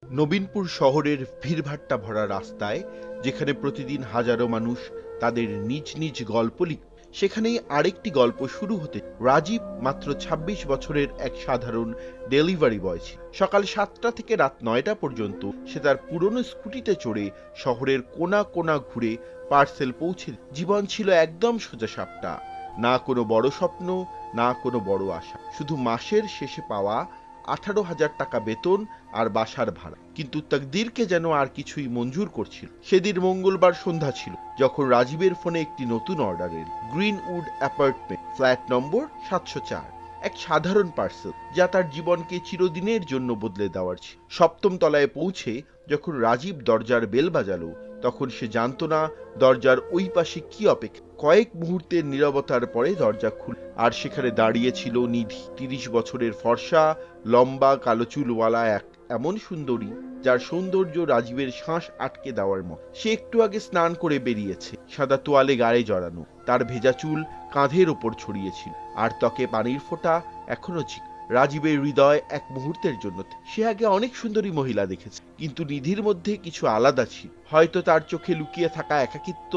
নবীনপুর শহরের ভিড়ভাট্টা ভরা রাস্তায়, যেখানে প্রতিদিন হাজারো মানুষ তাদের নিজ নিজ গল্প লিখ, সেখানেই আরেকটি গল্প শুরু হতে। রাজীব মাত্র ২৬ বছরের এক সাধারণ ডেলিভারি বয় ছিল। সকাল ৭টা থেকে রাত ৯টা পর্যন্ত সে তার পুরনো স্কুটিতে চড়ে শহরের কোনা কোনা ঘুরে পার্সেল পৌঁছে। জীবন ছিল একদম সোজাসাপটা, না কোনো বড় স্বপ্ন, না কোনো বড় আশা, শুধু মাসের শেষে পাওয়া ১৮,০০০ টাকা বেতন আর বাসার ভাড়া। কিন্তু তাকদীরকে যেন আর কিছুই মঞ্জুর করছিল। সেদিন মঙ্গলবার সন্ধ্যা ছিল, যখন রাজীবের ফোনে একটি নতুন অর্ডার এল। গ্রিনউড অ্যাপার্টমেন্ট, ফ্ল্যাট নম্বর ৭০৪। এক সাধারণ পার্সেল, যা তার জীবনকে চিরদিনের জন্য বদলে দেওয়ার ছিল। ৭ম তলায় পৌঁছে যখন রাজীব দরজার বেল বাজালো, তখন সে জানত না দরজার ওই পাশে কি অপেক্ষা। কয়েক মুহূর্তের নীরবতার পরে দরজা খুল, আর সেখানে দাঁড়িয়ে ছিল নিধি। ৩০ বছরের ফর্সা, লম্বা কালো চুলওয়ালা এক এমন সুন্দরী, যার সৌন্দর্য রাজীবের শ্বাস আটকে দেওয়ার মতো। সে একটু আগে স্নান করে বেরিয়েছে, সাদা তোয়ালে গায়ে জড়ানো, তার ভেজা চুল কাঁধের ওপর ছড়িয়েছিল, আর ত্বকে পানির ফোঁটা এখনো ছিল। রাজীবের হৃদয় এক মুহূর্তের জন্য, সে আগে অনেক সুন্দরী মহিলা দেখেছে, কিন্তু নিধির মধ্যে কিছু আলাদা ছিল। হয়তো তার চোখে লুকিয়ে থাকা একাকিত্ব,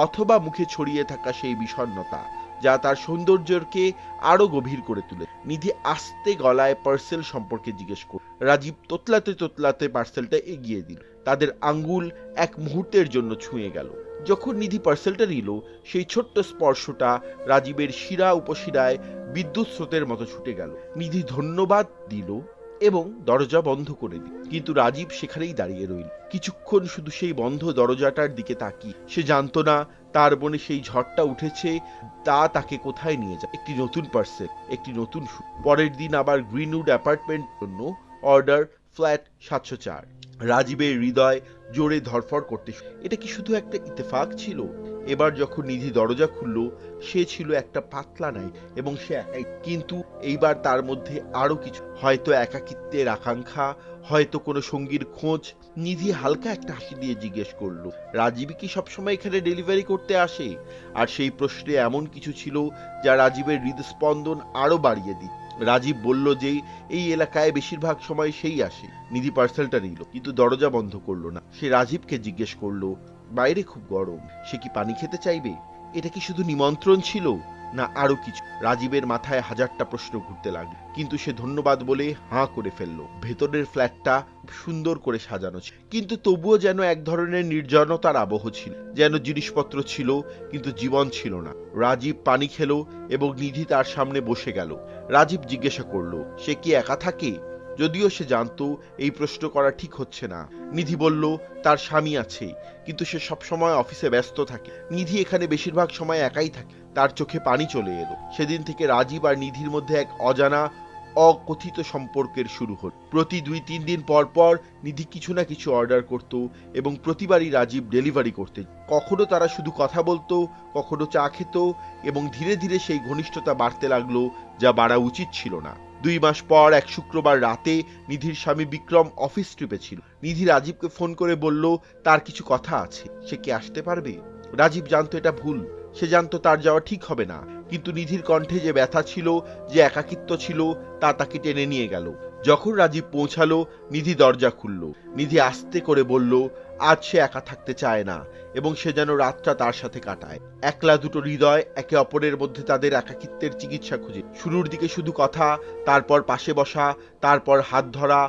অথবা মুখে ছড়িয়ে থাকা সেই বিষণ্ণতা, যা তার সৌন্দর্যকে আরো গভীর করে তুলে। নিধি আস্তে গলায় পার্সেল সম্পর্কে জিজ্ঞেস করল। রাজীব তোতলাতে তোতলাতে পার্সেলটা এগিয়ে দিল। তাদের আঙ্গুল এক মুহূর্তের জন্য ছুঁয়ে গেল। যখন নিধি পার্সেলটা নিল, সেই ছোট্ট স্পর্শটা রাজীবের শিরা উপশিরায় বিদ্যুৎ স্রোতের মতো ছুটে গেল। নিধি ধন্যবাদ দিল এবং দরজা বন্ধ করে দিল, কিন্তু রাজীব সেখানেই দাঁড়িয়ে রইল, কিছুক্ষণ শুধু সেই বন্ধ দরজাটার দিকে তাকিয়ে। সে জানত না তার মনে সেই ঝড়টা উঠেছে, তা তাকে কোথায় নিয়ে যায়। একটি নতুন পার্সেল, একটি নতুন শুরু। পরের দিন আবার গ্রিনউড অ্যাপার্টমেন্ট জন্য অর্ডার, ফ্ল্যাট ৭০৪। রাজীবের হৃদয় জোরে ধরফর করতে। এটা কি শুধু একটা ইত্তেফাক ছিল? এবার যখন নিধি দরজা খুলল, সে ছিল একটা পাতলা নাই, এবং সে একাই। কিন্তু এইবার তার মধ্যে আরো কিছু, হয়তো একাকিত্বের আকাঙ্ক্ষা, হয়তো কোনো সঙ্গীর খোঁজ। নিধি হালকা একটা হাসি দিয়ে জিজ্ঞেস করলো, রাজীব কি সবসময় এখানে ডেলিভারি করতে আসে? আর সেই প্রশ্নে এমন কিছু ছিল যা রাজীবের হৃদস্পন্দন আরো বাড়িয়ে দিত। রাজীব বলল যে এই এলাকায় বেশিরভাগ সময় সেই আসে। নিধি পার্সেলটা নিল, কিন্তু দরজা বন্ধ করলো না। সে রাজীবকে জিজ্ঞেস করলো, বাইরে খুব গরম, সে কি পানি খেতে চাইবে? এটা কি শুধু নিমন্ত্রণ ছিল, না আরো কিছু? রাজীবের মাথায় হাজারটা প্রশ্ন ঘুরতে লাগলো, কিন্তু সে ধন্যবাদ বলে হাঁ করে ফেললো। ভেতরের ফ্ল্যাটটা সুন্দর করে সাজানো ছিল, কিন্তু তবুও যেন এক ধরনের নির্জনতার আবহ ছিল। যেন জিনিসপত্র ছিল, কিন্তু জীবন ছিল না। রাজীব পানি খেলো এবং নিধি তার সামনে বসে গেল। রাজীব জিজ্ঞাসা করলো, সে কি একা থাকে? যদিও সে জানতো এই প্রশ্ন করা ঠিক হচ্ছে না। নিধি বলল, তার স্বামী আছে, কিন্তু সে সবসময় অফিসে ব্যস্ত থাকে। নিধি এখানে বেশিরভাগ সময় একাই থাকে। তার চোখে পানি চলে এলো। সেদিন থেকে রাজীব আর নিধির মধ্যে এক অজানা, অকথিত সম্পর্কের শুরু হল। প্রতি ২-৩ দিন পর পর নিধি কিছু না কিছু অর্ডার করত, এবং প্রতিবারই রাজীব ডেলিভারি করতে। কখনো তারা শুধু কথা বলতো, কখনো চা খেত, এবং ধীরে ধীরে সেই ঘনিষ্ঠতা বাড়তে লাগলো, যা বাড়া উচিত ছিল না। ২ মাস পর এক শুক্রবার রাতে নিধির স্বামী বিক্রম অফিস ট্রিপে ছিল। নিধি রাজীবকে ফোন করে বলল, তার কিছু কথা আছে, সে কি আসতে পারবে? রাজীব জানতো এটা ভুল। সে জানতো তার যাওয়া ঠিক হবে না, কিন্তু নিধির কণ্ঠে যে ব্যথা ছিল, যে একাকিত্ব ছিল, তা তাকে টেনে নিয়ে গেল। যখন রাজীব পৌঁছালো, নিধি দরজা খুলল। নিধি আস্তে করে বলল, আজ সে একা থাকতে চায় না, এবং সে যেন রাতটা তার সাথে কাটায়। একলা দুটো হৃদয় একে অপরের মধ্যে তাদের একাকিত্বের চিকিৎসা খুঁজে। শুরুর দিকে শুধু কথা, তারপর পাশে বসা, তারপর হাত ধরা,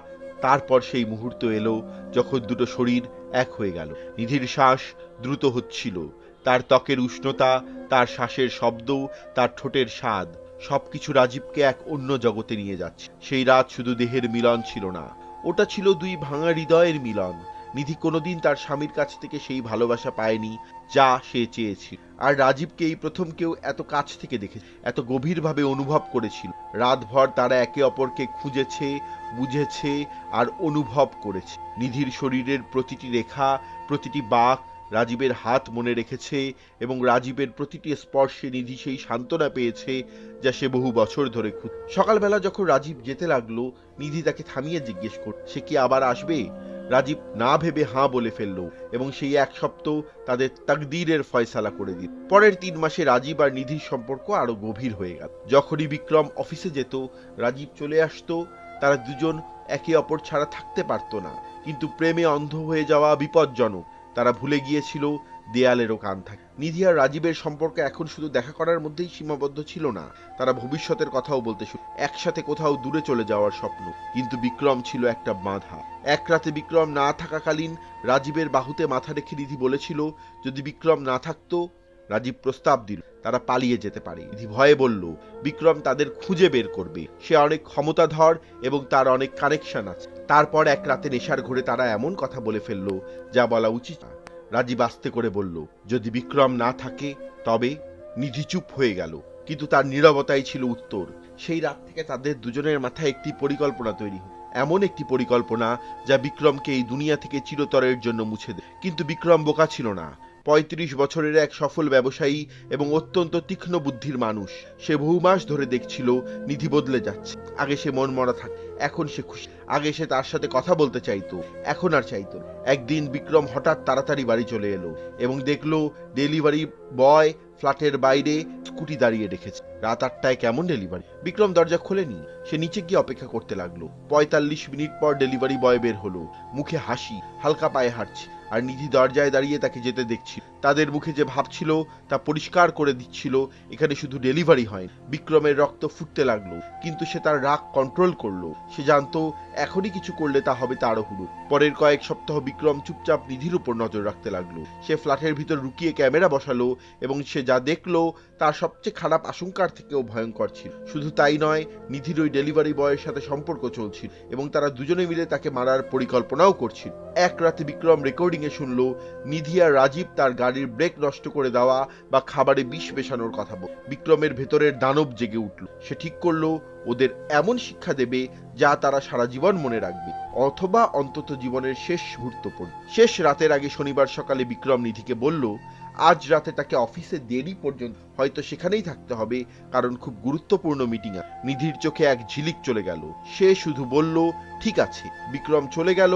তারপর সেই মুহূর্ত এলো যখন দুটো শরীর এক হয়ে গেল। নিধির শ্বাস দ্রুত হচ্ছিল, তার ত্বকের উষ্ণতা, তার শ্বাসের শব্দ, তার ঠোঁটের স্বাদ, সবকিছু রাজীবকে এক অন্য জগতে নিয়ে যাচ্ছে। সেই রাত শুধু দেহের মিলন ছিল না, ওটা ছিল ২ ভাঙা হৃদয়ের মিলন। নিধি কোনোদিন তার স্বামীর কাছ থেকে সেই ভালোবাসা পায়নি যা সে চেয়েছিল, আর রাজীবকে এই প্রথম কেউ এত কাছ থেকে দেখেছে, এত গভীরভাবে অনুভব করেছিল। রাতভর তারা একে অপরকে খুঁজেছে, বুঝেছে, আর অনুভব করেছে। নিধির শরীরের প্রতিটি রেখা, প্রতিটি বাঁক রাজীবের হাত মনে রেখেছে, এবং রাজীবের প্রতিটি স্পর্শে নিধি সেই সান্ত্বনা পেয়েছে যা সে বহু বছর ধরে খুঁজছে। সকালবেলা যখন রাজীব যেতে লাগলো, নিধি তাকে থামিয়ে জিজ্ঞেস করল, সে কি আবার আসবে? রাজীব না ভেবে হাঁ বলে ফেলল, এবং সেই এক সপ্তাহ তাদের তাকদীরের ফয়সালা করে দিল। পরের ৩ মাসে রাজীব আর নিধির সম্পর্ক আরো গভীর হয়ে গেল। যখনই বিক্রম অফিসে যেত, রাজীব চলে আসতো, তারা দুজন একে অপর ছাড়া থাকতে পারত না, কিন্তু প্রেমে অন্ধ হয়ে যাওয়া বিপজ্জনক। তারা ভুলে গিয়েছিল দেয়ালেরও কান থাকে। নিধি আর রাজীবের সম্পর্ক এখন শুধু দেখা করার মধ্যেই সীমাবদ্ধ ছিল না, তারা ভবিষ্যতের কথাও বলতে শুরু, একসাথে কোথাও দূরে চলে যাওয়ার স্বপ্ন। কিন্তু বিক্রম ছিল একটা বাধা। এক রাতে বিক্রম না থাকাকালীন রাজীবের বাহুতে মাথা রেখে নিধি বলেছিল, যদি বিক্রম না থাকতো। রাজীব প্রস্তাব দিল তারা পালিয়ে যেতে পারে। নিধি ভয়ে বলল, বিক্রম তাদের খুঁজে বের করবে, সে অনেক ক্ষমতাধর এবং তার অনেক কানেকশন আছে। তারপর এক রাতে নেশার ঘোরে তারা এমন কথা বলে ফেললো যা বলা উচিত না। রাজীব আস্তে করে বলল, যদি বিক্রম না থাকে তবে। নিধি চুপ হয়ে গেল, কিন্তু তার নীরবতাই ছিল উত্তর। সেই রাত থেকে তাদের দুজনের মাথায় একটি পরিকল্পনা তৈরি হল, এমন একটি পরিকল্পনা যা বিক্রমকে এই দুনিয়া থেকে চিরতরের জন্য মুছে দেয়। কিন্তু বিক্রম বোকা ছিল না। ৩৫ বছরের এক সফল ব্যবসায়ী এবং অত্যন্ত তীক্ষ্ণ বুদ্ধির মানুষ। সে বহু মাস ধরে দেখছিল নিধি বদলে যাচ্ছে। আগে সে মন মরা থাকে, এখন সে খুশি। আগে সে তার সাথে কথা বলতে চাইতো, এখন আর চাইতো না। একদিন বিক্রম হঠাৎ তাড়াতাড়ি বাড়ি চলে এলো এবং দেখলো ডেলিভারি বয় ফ্ল্যাটের বাইরে স্কুটি দাঁড়িয়ে রেখেছে। রাত ৮টায় কেমন ডেলিভারি? বিক্রম দরজা খোলেনি। সে নিচে গিয়ে অপেক্ষা করতে লাগলো। ৪৫ মিনিট পর ডেলিভারি বয় বের হলো, মুখে হাসি, হালকা পায়ে হাঁটছে। আর নিধি দরজায় দাঁড়িয়ে তাকে যেতে দেখছিল। তাদের মুখে যে ভাব ছিল তা পরিষ্কার করে দিচ্ছিল এখানে শুধু ডেলিভারি হয়। বিক্রমের রক্ত ফুটতে লাগলো, কিন্তু সে তার রাগ কন্ট্রোল করলো। সে জানতো এখনই কিছু করলে তা হবে তারও হুড়ো। পরের কয়েক সপ্তাহ বিক্রম চুপচাপ নিধির উপর নজর রাখতে লাগলো। সে ফ্ল্যাটের ভিতর লুকিয়ে ক্যামেরা বসালো এবং সে যা দেখলো তার সবচেয়ে খারাপ আশঙ্কার থেকেও ভয়ঙ্কর ছিল। শুধু তাই নয়, নিধির ওই ডেলিভারি বয়ের সাথে সম্পর্ক চলছিল এবং তারা দুজনে মিলে তাকে মারার পরিকল্পনাও করছিল। এক রাতে বিক্রম রেকর্ডিং এ শুনলো নিধি আর রাজীব তার গাড়ির ব্রেক নষ্ট করে দেওয়া বা খাবারে বিষ মেশানোর কথা বল। বিক্রমের ভেতরের দানব জেগে উঠল। সে ঠিক করলো ওদের এমন শিক্ষা দেবে যা তারা সারা জীবন মনে রাখবে, অথবা অন্তত জীবনের শেষ মুহূর্ত পর্যন্ত। শেষ রাতের আগে শনিবার সকালে বিক্রম নিধিকে বলল আজ রাতে তাকে অফিসে দেরি পর্যন্ত হয়তো সেখানেই থাকতে হবে, কারণ খুব গুরুত্বপূর্ণ মিটিং আছে। নিধির চোখে এক ঝিলিক চলে গেল। সে শুধু বলল ঠিক আছে। বিক্রম চলে গেল,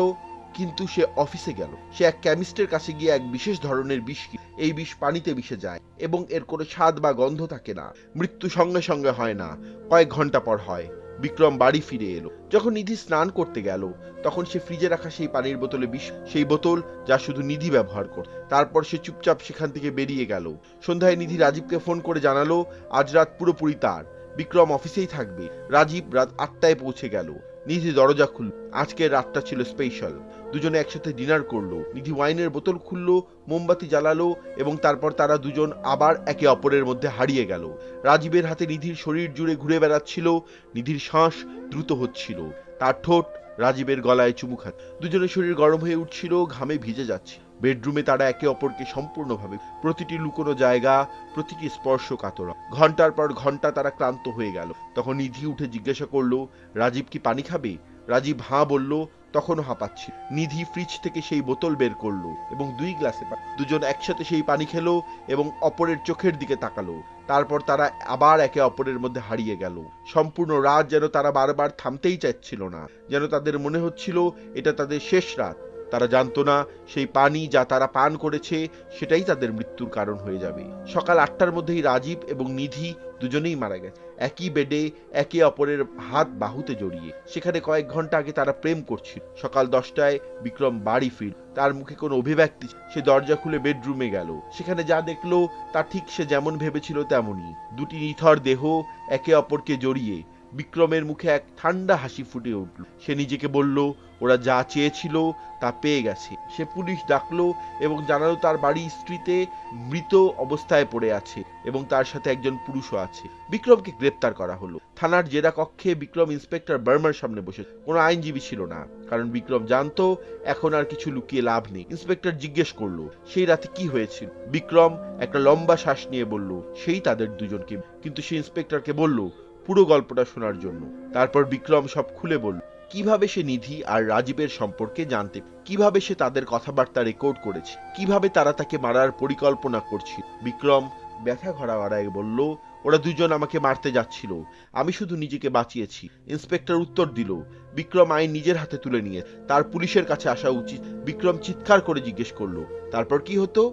কিন্তু সে অফিসে গেল। সে এক কেমিস্টের কাছে গিয়ে এক বিশেষ ধরনের বিষ, এই বিষ পানিতে মিশে যায় এবং এর কোনো স্বাদ বা গন্ধ থাকে না। মৃত্যু সঙ্গে সঙ্গে হয় না, কয়েক ঘন্টা পর হয়। বিক্রম বাড়ি ফিরে এলো। যখন নিধি স্নান করতে গেল তখন সে ফ্রিজে রাখা সেই পানির বোতলে বিষ, সেই বোতল যা শুধু নিধি ব্যবহার করত। তারপর সে চুপচাপ সেখান থেকে বেরিয়ে গেল। সন্ধ্যায় নিধি রাজীবকে ফোন করে জানালো আজ রাত পুরোপুরি তার, বিক্রম অফিসেই থাকবে। রাজীব রাত ৮টায় পৌঁছে গেল। নিধি দরজা খুলল। আজকের রাতটা ছিল স্পেশাল। দুজনে একসাথে ডিনার করলো। নিধি ওয়াইনের বোতল খুললো, মোমবাতি জ্বালালো এবং তারপর তারা দুজন আবার একে অপরের মধ্যে হারিয়ে গেল। রাজীবের হাতে নিধির শরীর জুড়ে ঘুরে বেড়াচ্ছিল। নিধির শ্বাস দ্রুত হচ্ছিল, তার ঠোঁট রাজীবের গলায় চুমু খাচ্ছে। দুজনের শরীর গরম হয়ে উঠছিল, ঘামে ভিজে যাচ্ছে। বেডরুমে তারা একে অপরকে সম্পূর্ণভাবে, প্রতিটি লুকোনো জায়গা, প্রতিটি স্পর্শ কাতরা। ঘন্টার পর ঘন্টা তারা ক্লান্ত হয়ে গেল। তখন নিধি উঠে জিজ্ঞাসা করলো রাজীব কি পানি খাবে? রাজীব হাঁ বলল, তখনও হাঁপাচ্ছিল। নিধি ফ্রিজ থেকে সেই বোতল বের করলো এবং 2 গ্লাসে দুজন একসাথে সেই পানি খেলো এবং অপরের চোখের দিকে তাকালো। তারপর তারা আবার একে অপরের মধ্যে হারিয়ে গেল। সম্পূর্ণ রাত যেন তারা বারবার থামতেই চাচ্ছিল না, যেন তাদের মনে হচ্ছিল এটা তাদের শেষ রাত। তারা জানতো না সেই পানি যা তারা পান করেছে সেটাই তাদের মৃত্যুর কারণ হয়ে যাবে। সকাল ৮টার মধ্যেই রাজীব এবং নিধি দুজনেই মারা গেছে, একই বেডে, একে অপরের হাত বাহুতে জড়িয়ে। সেখানে কয়েক ঘন্টা আগে তারা প্রেম করছিল। সকাল 10টায় বিক্রম বাড়ি ফিরল। তার মুখে কোনো অভিব্যক্তি। সে দরজা খুলে বেডরুমে গেল। সেখানে যা দেখলো তা ঠিক সে যেমন ভেবেছিল তেমনই। দুটি নিথর দেহ একে অপরকে জড়িয়ে। বিক্রমের মুখে এক ঠান্ডা হাসি ফুটে উঠল। সে নিজেকে বলল ওরা যা চেয়েছিল তা পেয়ে গেছে। সে পুলিশ ডাকলো এবং জানালো তার বাড়ি স্ত্রীতে মৃত অবস্থায় পড়ে আছে এবং তার সাথে একজন পুরুষও আছে। বিক্রমকে গ্রেপ্তার করা হলো। থানার জেরা কক্ষে বিক্রম ইন্সপেক্টর বার্মার সামনে বসে। কোনো আইনজীবী ছিল না, কারণ বিক্রম জানতো এখন আর কিছু লুকিয়ে লাভ নেই। ইন্সপেক্টর জিজ্ঞেস করলো সেই রাতে কি হয়েছিল। বিক্রম একটা লম্বা শ্বাস নিয়ে বলল সেই তাদের দুজনকে, কিন্তু সে ইন্সপেক্টরকে বলল পুরো গল্পটা শোনার জন্য। তারপর বিক্রম সব খুলে বলল, কিভাবে সে নিধি আর রাজীবের সম্পর্কে জানতে, কিভাবে সে তাদের কথাবার্তা রেকর্ড করেছে, কিভাবে তারা তাকে মারার পরিকল্পনা করছিল। বিক্রম ব্যথা ভরা গলায় বলল ওরা দুজন আমাকে মারতে যাচ্ছিল, আমি শুধু নিজেকে বাঁচিয়েছি। ইন্সপেক্টর উত্তর দিল বিক্রম আইন নিজের হাতে তুলে নিয়ে তার পুলিশের কাছে আসা উচিত। বিক্রম চিৎকার করে জিজ্ঞেস করলো তারপর কি হতো?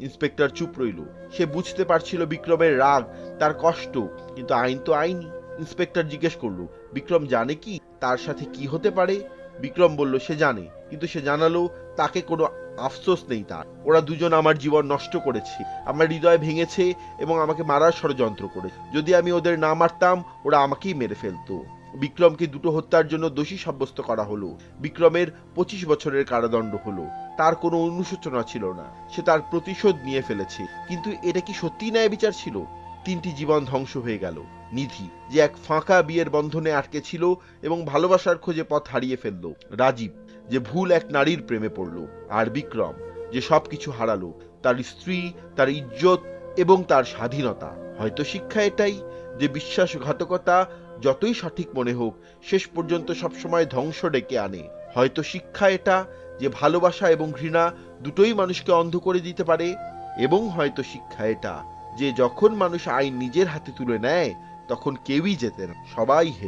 ইন্সপেক্টর চুপ রইল। সে বুঝতে পারছিল বিক্রমের রাগ, তার কষ্ট, কিন্তু আইন তো আইনই। ইন্সপেক্টর জিজ্ঞেস করলো বিক্রম জানে কি তার সাথে কি হতে পারে? বিক্রম বলল সে জানে, কিন্তু সে জানালো তাকে কোনো আফসোস নেই তার। ওরা দুজন আমার জীবন নষ্ট করেছে, আমার হৃদয় ভেঙেছে এবং আমাকে মারার ষড়যন্ত্র করেছে। যদি আমি ওদের না মারতাম ওরা আমাকেই মেরে ফেলতো। বিক্রমকে দুটো হত্যার জন্য দোষী সাব্যস্ত করা হলো। বিক্রমের 25 বছরের কারাদণ্ড হলো। তার কোনো অনুশোচনা ছিল না, সে তার প্রতিশোধ নিয়ে ফেলেছে। কিন্তু এটা কি সত্যি ন্যায় বিচার ছিল? 3টি জীবন ধ্বংস হয়ে গেল। নিধি, যে এক ফাঁকা বিয়ের বন্ধনে আটকে ছিল এবং ভালোবাসার খোঁজে পথ হারিয়ে ফেললো। রাজীব, যে ভুল এক নারীর প্রেমে পড়ল। আর বিক্রম, যে সবকিছু হারালো, তার স্ত্রী, তার ইজ্জত এবং তার স্বাধীনতা। হয়তো শিক্ষা এটাই যে বিশ্বাসঘাতকতা যতই সঠিক মনে হোক শেষ পর্যন্ত সবসময় ধ্বংস ডেকে আনে। হয়তো শিক্ষা এটা যে ভালোবাসা এবং ঘৃণা দুটোই মানুষকে অন্ধ করে দিতে পারে। এবং হয়তো শিক্ষা এটা যে যখন মানুষ আইন নিজের হাতে তুলে নেয় তখন কেউই জেতে না, সবাই হেরে।